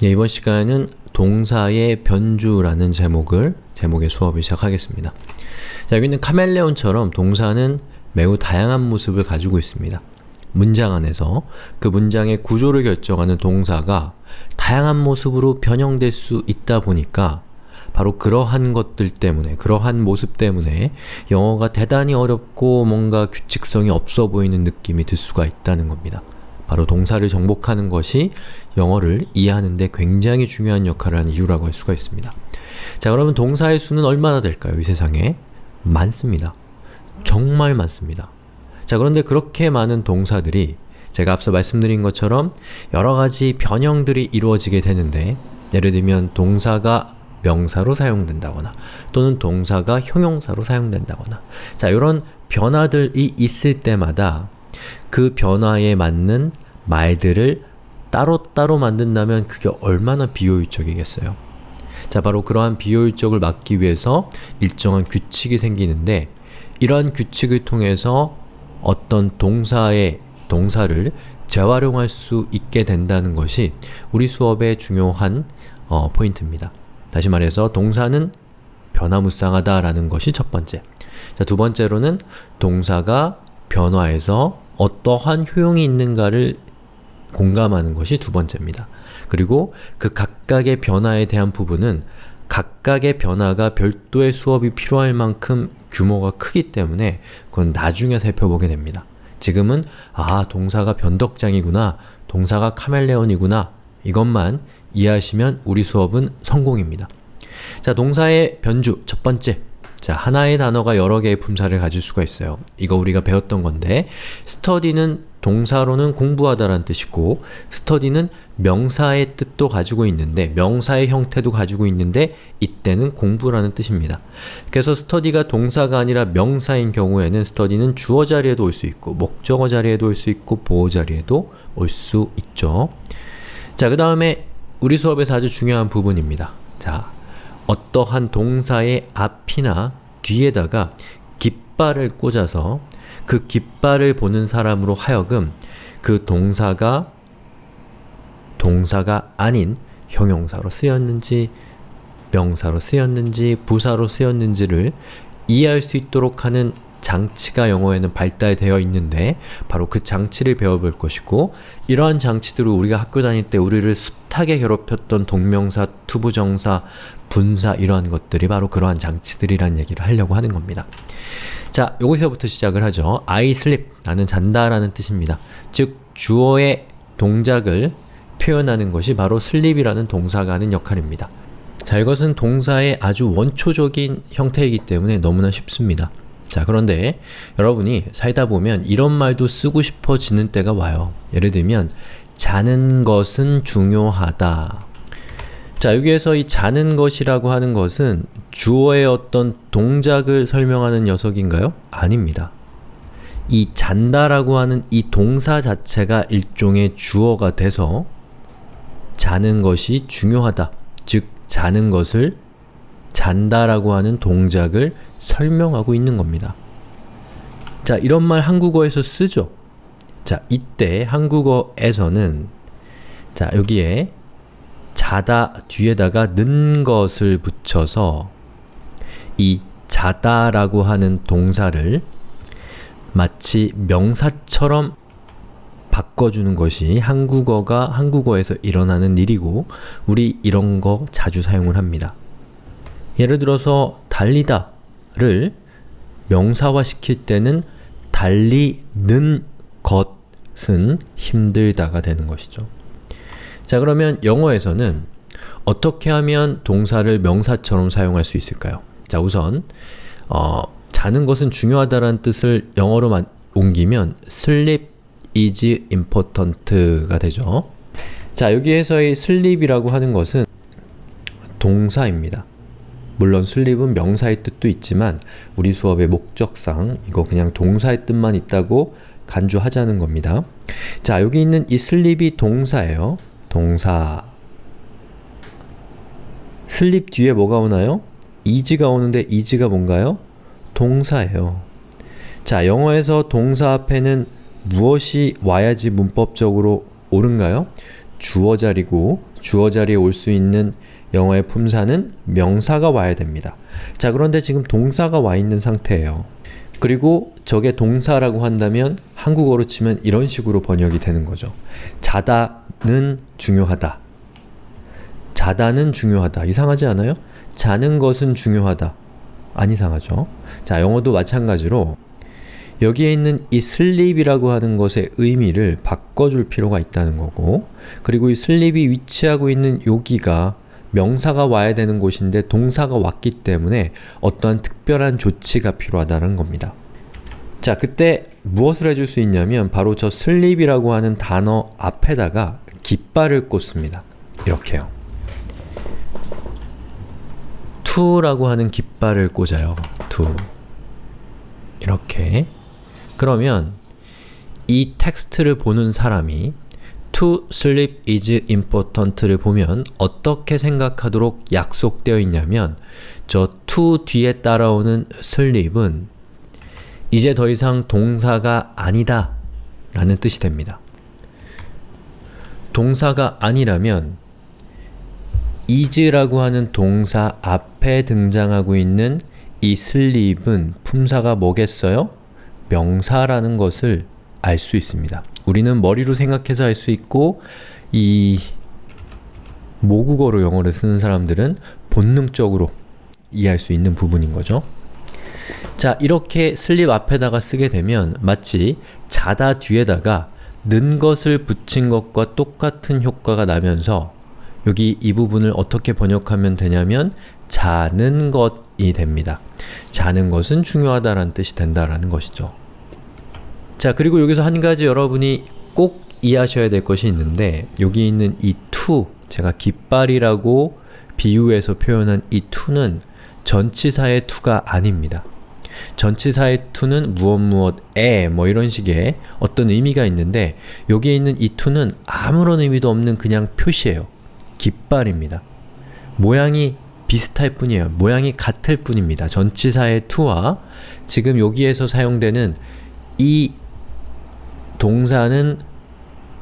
네, 이번 시간은 동사의 변주라는 제목의 수업을 시작하겠습니다. 자, 여기 있는 카멜레온처럼 동사는 매우 다양한 모습을 가지고 있습니다. 문장 안에서 그 문장의 구조를 결정하는 동사가 다양한 모습으로 변형될 수 있다 보니까 바로 그러한 것들 때문에, 그러한 모습 때문에 영어가 대단히 어렵고 뭔가 규칙성이 없어 보이는 느낌이 들 수가 있다는 겁니다. 바로 동사를 정복하는 것이 영어를 이해하는 데 굉장히 중요한 역할을 하는 이유라고 할 수가 있습니다. 자, 그러면 동사의 수는 얼마나 될까요? 이 세상에? 많습니다. 정말 많습니다. 자, 그런데 그렇게 많은 동사들이 제가 앞서 말씀드린 것처럼 여러 가지 변형들이 이루어지게 되는데, 예를 들면 동사가 명사로 사용된다거나 또는 동사가 형용사로 사용된다거나, 자, 이런 변화들이 있을 때마다 그 변화에 맞는 말들을 따로따로 만든다면 그게 얼마나 비효율적이겠어요. 자, 바로 그러한 비효율적을 막기 위해서 일정한 규칙이 생기는데, 이러한 규칙을 통해서 어떤 동사를 재활용할 수 있게 된다는 것이 우리 수업의 중요한 포인트입니다. 다시 말해서 동사는 변화무쌍하다라는 것이 첫 번째. 자, 두 번째로는 동사가 변화해서 어떠한 효용이 있는가를 공감하는 것이 두 번째입니다. 그리고 그 각각의 변화에 대한 부분은 각각의 변화가 별도의 수업이 필요할 만큼 규모가 크기 때문에 그건 나중에 살펴보게 됩니다. 지금은 동사가 변덕장이구나, 동사가 카멜레온이구나, 이것만 이해하시면 우리 수업은 성공입니다. 자, 동사의 변주 첫 번째. 자, 하나의 단어가 여러 개의 품사를 가질 수가 있어요. 이거 우리가 배웠던 건데, study는 동사로는 공부하다라는 뜻이고, study는 명사의 뜻도 가지고 있는데, 명사의 형태도 가지고 있는데, 이때는 공부라는 뜻입니다. 그래서 study가 동사가 아니라 명사인 경우에는 study는 주어 자리에도 올 수 있고, 목적어 자리에도 올 수 있고, 보어 자리에도 올 수 있죠. 자, 그 다음에 우리 수업에서 아주 중요한 부분입니다. 자, 어떠한 동사의 앞이나 뒤에다가 깃발을 꽂아서 그 깃발을 보는 사람으로 하여금 그 동사가 아닌 형용사로 쓰였는지, 명사로 쓰였는지, 부사로 쓰였는지를 이해할 수 있도록 하는 장치가 영어에는 발달되어 있는데, 바로 그 장치를 배워볼 것이고, 이러한 장치들을 우리가 학교 다닐 때 우리를 숱하게 괴롭혔던 동명사, 투부정사, 분사, 이러한 것들이 바로 그러한 장치들이란 얘기를 하려고 하는 겁니다. 자, 여기서부터 시작을 하죠. I sleep, 나는 잔다라는 뜻입니다. 즉, 주어의 동작을 표현하는 것이 바로 sleep이라는 동사가 하는 역할입니다. 자, 이것은 동사의 아주 원초적인 형태이기 때문에 너무나 쉽습니다. 자, 그런데 여러분이 살다 보면 이런 말도 쓰고 싶어지는 때가 와요. 예를 들면 자는 것은 중요하다. 자, 여기에서 이 자는 것이라고 하는 것은 주어의 어떤 동작을 설명하는 녀석인가요? 아닙니다. 이 잔다라고 하는 이 동사 자체가 일종의 주어가 돼서 자는 것이 중요하다. 즉, 자는 것을 잔다라고 하는 동작을 설명하고 있는 겁니다. 자, 이런 말 한국어에서 쓰죠. 자, 이때 한국어에서는 자, 여기에 자다 뒤에다가 는 것을 붙여서 이 자다라고 하는 동사를 마치 명사처럼 바꿔주는 것이 한국어에서 일어나는 일이고, 우리 이런 거 자주 사용을 합니다. 예를 들어서 달리다를 명사화 시킬 때는 달리는 것은 힘들다가 되는 것이죠. 자, 그러면 영어에서는 어떻게 하면 동사를 명사처럼 사용할 수 있을까요? 자, 우선 자는 것은 중요하다라는 뜻을 영어로 옮기면 sleep is important가 되죠. 자, 여기에서의 sleep이라고 하는 것은 동사입니다. 물론 sleep은 명사의 뜻도 있지만 우리 수업의 목적상 이거 그냥 동사의 뜻만 있다고 간주하자는 겁니다. 자, 여기 있는 이 sleep이 동사예요. 동사. sleep 뒤에 뭐가 오나요? is가 오는데 is가 뭔가요? 동사예요. 자, 영어에서 동사 앞에는 무엇이 와야지 문법적으로 옳은가요? 주어 자리고 주어 자리에 올 수 있는 영어의 품사는 명사가 와야 됩니다. 자, 그런데 지금 동사가 와 있는 상태예요. 그리고 저게 동사라고 한다면 한국어로 치면 이런 식으로 번역이 되는 거죠. 자다는 중요하다. 자다는 중요하다. 이상하지 않아요? 자는 것은 중요하다. 안 이상하죠? 자, 영어도 마찬가지로 여기에 있는 이 sleep이라고 하는 것의 의미를 바꿔줄 필요가 있다는 거고, 그리고 이 sleep이 위치하고 있는 여기가 명사가 와야 되는 곳인데 동사가 왔기 때문에 어떠한 특별한 조치가 필요하다는 겁니다. 자, 그때 무엇을 해줄 수 있냐면 바로 저 sleep이라고 하는 단어 앞에다가 깃발을 꽂습니다. 이렇게요. to라고 하는 깃발을 꽂아요. to. 이렇게. 그러면 이 텍스트를 보는 사람이 To sleep is important를 보면 어떻게 생각하도록 약속되어 있냐면 저 to 뒤에 따라오는 sleep은 이제 더 이상 동사가 아니다 라는 뜻이 됩니다. 동사가 아니라면 is라고 하는 동사 앞에 등장하고 있는 이 sleep은 품사가 뭐겠어요? 명사라는 것을 알 수 있습니다. 우리는 머리로 생각해서 알 수 있고 이 모국어로 영어를 쓰는 사람들은 본능적으로 이해할 수 있는 부분인 거죠. 자, 이렇게 sleep 앞에다가 쓰게 되면 마치 자다 뒤에다가 는 것을 붙인 것과 똑같은 효과가 나면서 여기 이 부분을 어떻게 번역하면 되냐면 자는 것이 됩니다. 자는 것은 중요하다라는 뜻이 된다라는 것이죠. 자, 그리고 여기서 한 가지 여러분이 꼭 이해하셔야 될 것이 있는데 여기 있는 이 to, 제가 깃발이라고 비유해서 표현한 이 to는 전치사의 to가 아닙니다. 전치사의 to는 무엇에 뭐 이런 식의 어떤 의미가 있는데 여기에 있는 이 to는 아무런 의미도 없는 그냥 표시예요. 깃발입니다. 모양이 비슷할 뿐이에요. 모양이 같을 뿐입니다. 전치사의 to와 지금 여기에서 사용되는 이 동사는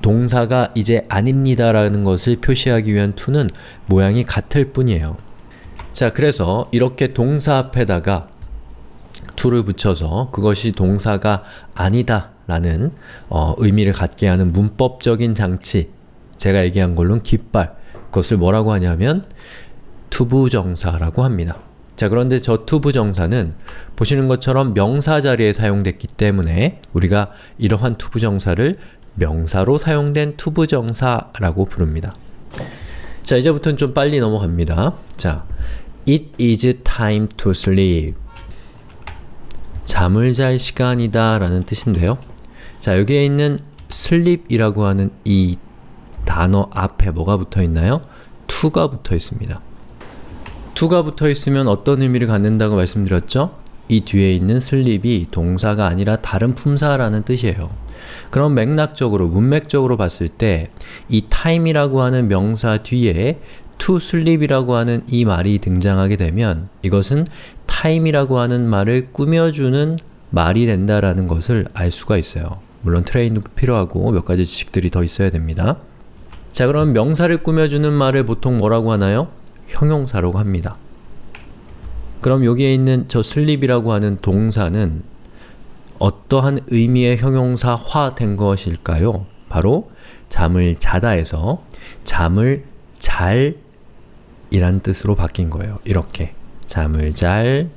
동사가 이제 아닙니다 라는 것을 표시하기 위한 to는 모양이 같을 뿐이에요. 자, 그래서 이렇게 동사 앞에다가 to를 붙여서 그것이 동사가 아니다 라는 의미를 갖게 하는 문법적인 장치, 제가 얘기한 걸로는 깃발, 그것을 뭐라고 하냐면 투부정사라고 합니다. 자, 그런데 저 투부정사는 보시는 것처럼 명사 자리에 사용됐기 때문에 우리가 이러한 투부정사를 명사로 사용된 투부정사라고 부릅니다. 자, 이제부터는 좀 빨리 넘어갑니다. 자, It is time to sleep. 잠을 잘 시간이다 라는 뜻인데요. 자, 여기에 있는 sleep이라고 하는 이 단어 앞에 뭐가 붙어 있나요? to가 붙어 있습니다. to가 붙어 있으면 어떤 의미를 갖는다고 말씀드렸죠? 이 뒤에 있는 sleep이 동사가 아니라 다른 품사라는 뜻이에요. 그럼 맥락적으로, 문맥적으로 봤을 때 이 time이라고 하는 명사 뒤에 to sleep이라고 하는 이 말이 등장하게 되면 이것은 time이라고 하는 말을 꾸며주는 말이 된다라는 것을 알 수가 있어요. 물론 트레이닝도 필요하고 몇 가지 지식들이 더 있어야 됩니다. 자, 그럼 명사를 꾸며주는 말을 보통 뭐라고 하나요? 형용사라고 합니다. 그럼 여기에 있는 저 sleep이라고 하는 동사는 어떠한 의미의 형용사화 된 것일까요? 바로 잠을 자다에서 잠을 잘 이란 뜻으로 바뀐 거예요. 이렇게 잠을 잘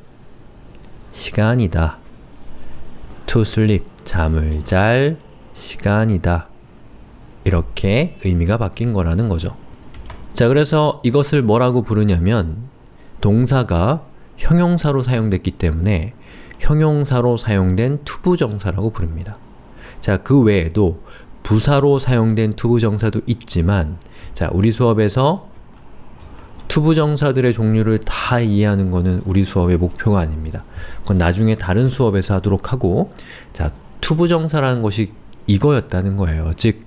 시간이다. to sleep, 잠을 잘 시간이다. 이렇게 의미가 바뀐 거라는 거죠. 자, 그래서 이것을 뭐라고 부르냐면 동사가 형용사로 사용됐기 때문에 형용사로 사용된 투부정사라고 부릅니다. 자, 그 외에도 부사로 사용된 투부정사도 있지만 자, 우리 수업에서 투부정사들의 종류를 다 이해하는 것은 우리 수업의 목표가 아닙니다. 그건 나중에 다른 수업에서 하도록 하고, 자, 투부정사라는 것이 이거였다는 거예요. 즉,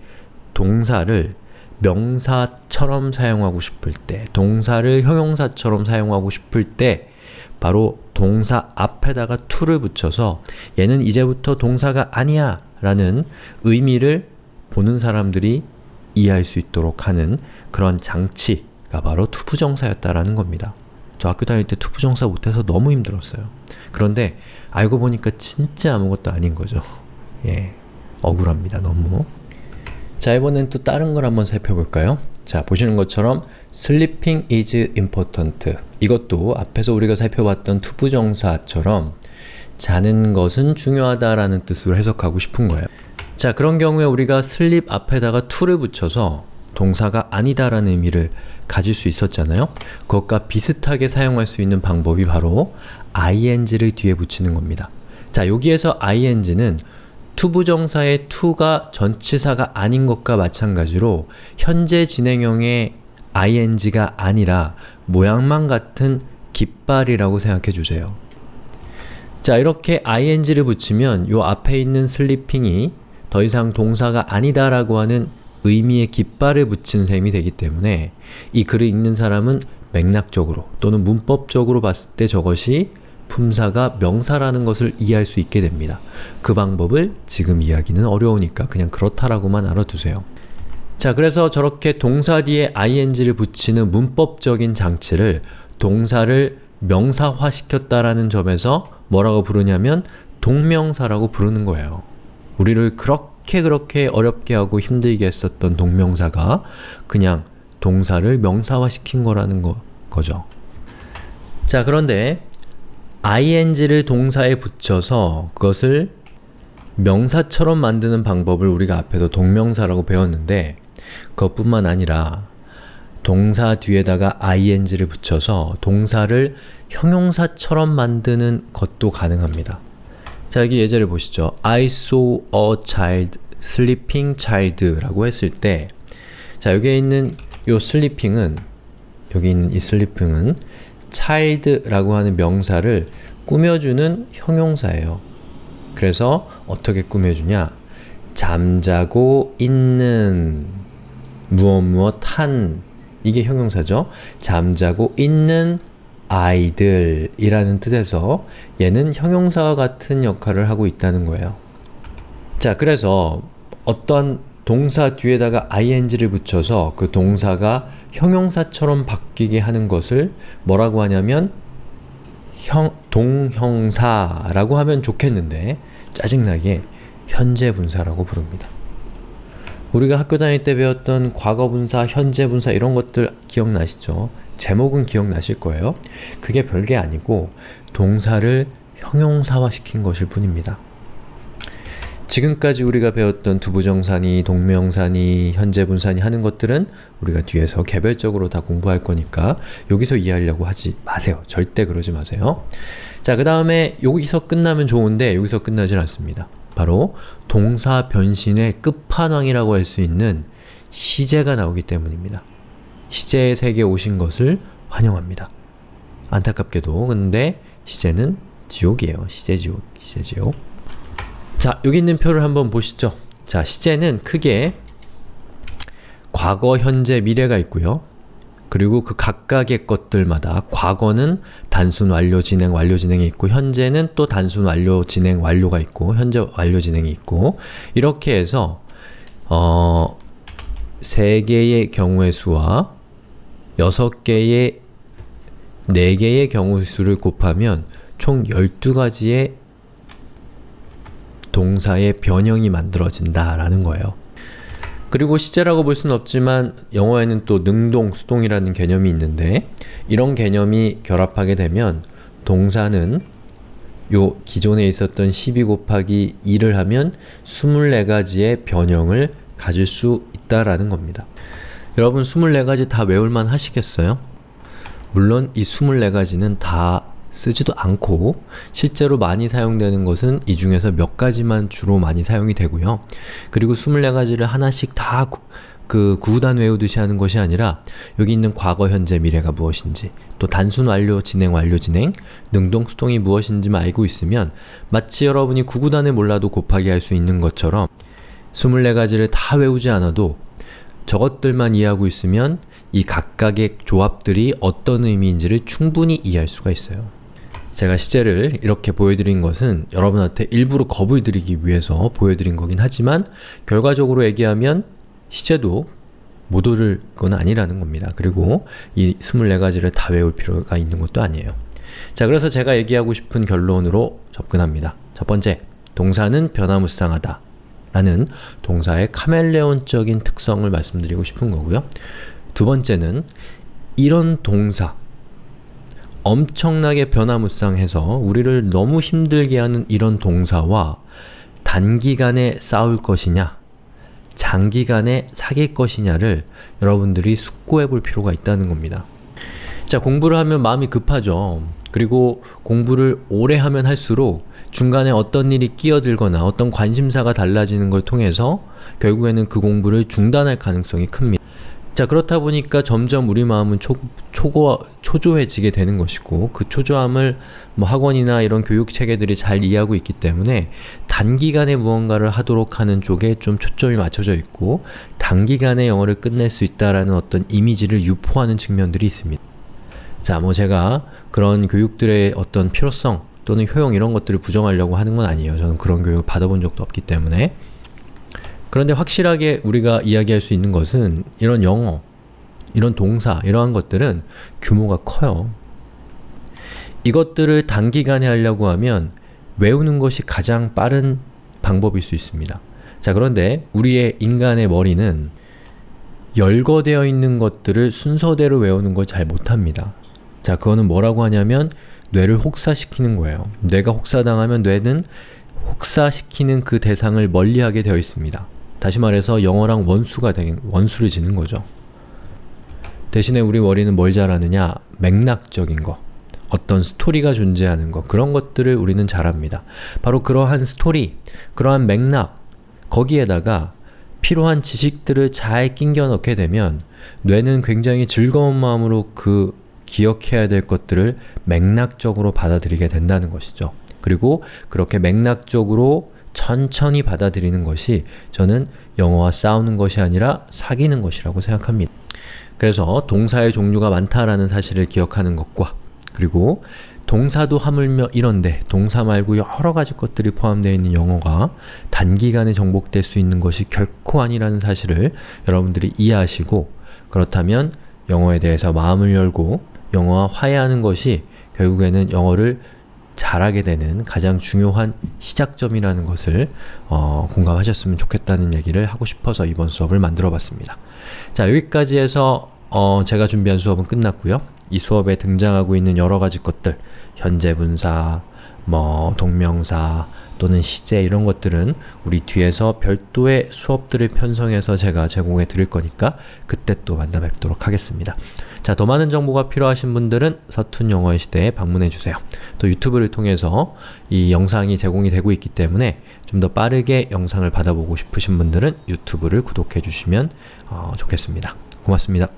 동사를 명사처럼 사용하고 싶을 때, 동사를 형용사처럼 사용하고 싶을 때 바로 동사 앞에다가 to를 붙여서 얘는 이제부터 동사가 아니야 라는 의미를 보는 사람들이 이해할 수 있도록 하는 그런 장치가 바로 투부정사였다라는 겁니다. 저 학교 다닐 때 투부정사 못해서 너무 힘들었어요. 그런데 알고 보니까 진짜 아무것도 아닌 거죠. 예, 억울합니다. 너무. 자, 이번엔 또 다른 걸 한번 살펴볼까요? 자, 보시는 것처럼 sleeping is important. 이것도 앞에서 우리가 살펴봤던 투부정사처럼 자는 것은 중요하다라는 뜻으로 해석하고 싶은 거예요. 자, 그런 경우에 우리가 sleep 앞에다가 to를 붙여서 동사가 아니다라는 의미를 가질 수 있었잖아요. 그것과 비슷하게 사용할 수 있는 방법이 바로 ing를 뒤에 붙이는 겁니다. 자, 여기에서 ing는 투부정사의 to가 전치사가 아닌 것과 마찬가지로 현재 진행형의 ing가 아니라 모양만 같은 깃발이라고 생각해 주세요. 자, 이렇게 ing를 붙이면 요 앞에 있는 sleeping이 더 이상 동사가 아니다라고 하는 의미의 깃발을 붙인 셈이 되기 때문에 이 글을 읽는 사람은 맥락적으로 또는 문법적으로 봤을 때 저것이 품사가 명사라는 것을 이해할 수 있게 됩니다. 그 방법을 지금 이야기는 어려우니까 그냥 그렇다라고만 알아두세요. 자, 그래서 저렇게 동사 뒤에 ing를 붙이는 문법적인 장치를 동사를 명사화시켰다라는 점에서 뭐라고 부르냐면 동명사라고 부르는 거예요. 우리를 그렇게 어렵게 하고 힘들게 했었던 동명사가 그냥 동사를 명사화시킨 거라는 거죠. 자, 그런데 ing를 동사에 붙여서 그것을 명사처럼 만드는 방법을 우리가 앞에서 동명사라고 배웠는데 그것뿐만 아니라 동사 뒤에다가 ing를 붙여서 동사를 형용사처럼 만드는 것도 가능합니다. 자, 여기 예제를 보시죠. I saw a child, sleeping child 라고 했을 때 자, 여기에 있는 요 sleeping은 여기 있는 이 sleeping은 child라고 하는 명사를 꾸며주는 형용사예요. 그래서 어떻게 꾸며주냐? 잠자고 있는 무엇 한 이게 형용사죠. 잠자고 있는 아이들이라는 뜻에서 얘는 형용사와 같은 역할을 하고 있다는 거예요. 자, 그래서 어떤 동사 뒤에다가 ing를 붙여서 그 동사가 형용사처럼 바뀌게 하는 것을 뭐라고 하냐면 동형사라고 하면 좋겠는데 짜증나게 현재분사라고 부릅니다. 우리가 학교 다닐 때 배웠던 과거분사, 현재분사 이런 것들 기억나시죠? 제목은 기억나실 거예요. 그게 별게 아니고 동사를 형용사화시킨 것일 뿐입니다. 지금까지 우리가 배웠던 두부정사니, 동명사니, 현재분사니 하는 것들은 우리가 뒤에서 개별적으로 다 공부할 거니까 여기서 이해하려고 하지 마세요. 절대 그러지 마세요. 자, 그 다음에 여기서 끝나면 좋은데 여기서 끝나진 않습니다. 바로 동사 변신의 끝판왕이라고 할 수 있는 시제가 나오기 때문입니다. 시제의 세계에 오신 것을 환영합니다. 안타깝게도 근데 시제는 지옥이에요. 시제지옥. 자, 여기 있는 표를 한번 보시죠. 자, 시제는 크게 과거, 현재, 미래가 있고요. 그리고 그 각각의 것들마다 과거는 단순 완료, 진행, 완료, 진행이 있고 현재는 또 단순 완료, 진행, 완료가 있고 현재 완료, 진행이 있고 이렇게 해서 3개의 경우의 수와 6개의 4개의 경우의 수를 곱하면 총 12가지의 동사의 변형이 만들어진다라는 거예요. 그리고 시제라고 볼 수는 없지만 영어에는 또 능동, 수동이라는 개념이 있는데 이런 개념이 결합하게 되면 동사는 요 기존에 있었던 12 곱하기 2를 하면 24가지의 변형을 가질 수 있다라는 겁니다. 여러분 24가지 다 외울만 하시겠어요? 물론 이 24가지는 다 쓰지도 않고 실제로 많이 사용되는 것은 이 중에서 몇 가지만 주로 많이 사용이 되고요. 그리고 24가지를 하나씩 다 구단 외우듯이 하는 것이 아니라 여기 있는 과거, 현재, 미래가 무엇인지 또 단순 완료, 진행, 완료, 진행, 능동, 수동이 무엇인지만 알고 있으면 마치 여러분이 구구단을 몰라도 곱하기 할 수 있는 것처럼 24가지를 다 외우지 않아도 저것들만 이해하고 있으면 이 각각의 조합들이 어떤 의미인지를 충분히 이해할 수가 있어요. 제가 시제를 이렇게 보여드린 것은 여러분한테 일부러 겁을 드리기 위해서 보여드린 거긴 하지만 결과적으로 얘기하면 시제도 못 오를 건 아니라는 겁니다. 그리고 이 24가지를 다 외울 필요가 있는 것도 아니에요. 자, 그래서 제가 얘기하고 싶은 결론으로 접근합니다. 첫 번째, 동사는 변화무쌍하다 라는 동사의 카멜레온적인 특성을 말씀드리고 싶은 거고요. 두 번째는 이런 동사, 엄청나게 변화무쌍해서 우리를 너무 힘들게 하는 이런 동사와 단기간에 싸울 것이냐, 장기간에 사귈 것이냐를 여러분들이 숙고해 볼 필요가 있다는 겁니다. 자, 공부를 하면 마음이 급하죠. 그리고 공부를 오래 하면 할수록 중간에 어떤 일이 끼어들거나 어떤 관심사가 달라지는 걸 통해서 결국에는 그 공부를 중단할 가능성이 큽니다. 자, 그렇다 보니까 점점 우리 마음은 초조해지게 되는 것이고, 그 초조함을 학원이나 이런 교육 체계들이 잘 이해하고 있기 때문에 단기간에 무언가를 하도록 하는 쪽에 좀 초점이 맞춰져 있고, 단기간에 영어를 끝낼 수 있다라는 어떤 이미지를 유포하는 측면들이 있습니다. 자, 제가 그런 교육들의 어떤 필요성 또는 효용 이런 것들을 부정하려고 하는 건 아니에요. 저는 그런 교육을 받아본 적도 없기 때문에. 그런데 확실하게 우리가 이야기할 수 있는 것은 이런 영어, 이런 동사, 이러한 것들은 규모가 커요. 이것들을 단기간에 하려고 하면 외우는 것이 가장 빠른 방법일 수 있습니다. 자, 그런데 우리의 인간의 머리는 열거되어 있는 것들을 순서대로 외우는 걸 잘 못합니다. 자, 그거는 뭐라고 하냐면 뇌를 혹사시키는 거예요. 뇌가 혹사당하면 뇌는 혹사시키는 그 대상을 멀리하게 되어 있습니다. 다시 말해서 영어랑 원수를 짓는 거죠. 대신에 우리 머리는 뭘 잘하느냐? 맥락적인 거, 어떤 스토리가 존재하는 거, 그런 것들을 우리는 잘합니다. 바로 그러한 스토리, 그러한 맥락, 거기에다가 필요한 지식들을 잘 끼겨 넣게 되면 뇌는 굉장히 즐거운 마음으로 그 기억해야 될 것들을 맥락적으로 받아들이게 된다는 것이죠. 그리고 그렇게 맥락적으로 천천히 받아들이는 것이 저는 영어와 싸우는 것이 아니라 사귀는 것이라고 생각합니다. 그래서 동사의 종류가 많다라는 사실을 기억하는 것과, 그리고 동사도 하물며 이런데 동사 말고 여러 가지 것들이 포함되어 있는 영어가 단기간에 정복될 수 있는 것이 결코 아니라는 사실을 여러분들이 이해하시고, 그렇다면 영어에 대해서 마음을 열고 영어와 화해하는 것이 결국에는 영어를 잘하게 되는 가장 중요한 시작점이라는 것을 공감하셨으면 좋겠다는 얘기를 하고 싶어서 이번 수업을 만들어 봤습니다. 자, 여기까지 해서 제가 준비한 수업은 끝났고요. 이 수업에 등장하고 있는 여러 가지 것들, 현재 분사, 동명사 또는 시제 이런 것들은 우리 뒤에서 별도의 수업들을 편성해서 제가 제공해 드릴 거니까 그때 또 만나 뵙도록 하겠습니다. 자, 더 많은 정보가 필요하신 분들은 서툰 영어의 시대에 방문해 주세요. 또 유튜브를 통해서 이 영상이 제공이 되고 있기 때문에 좀 더 빠르게 영상을 받아보고 싶으신 분들은 유튜브를 구독해 주시면 좋겠습니다. 고맙습니다.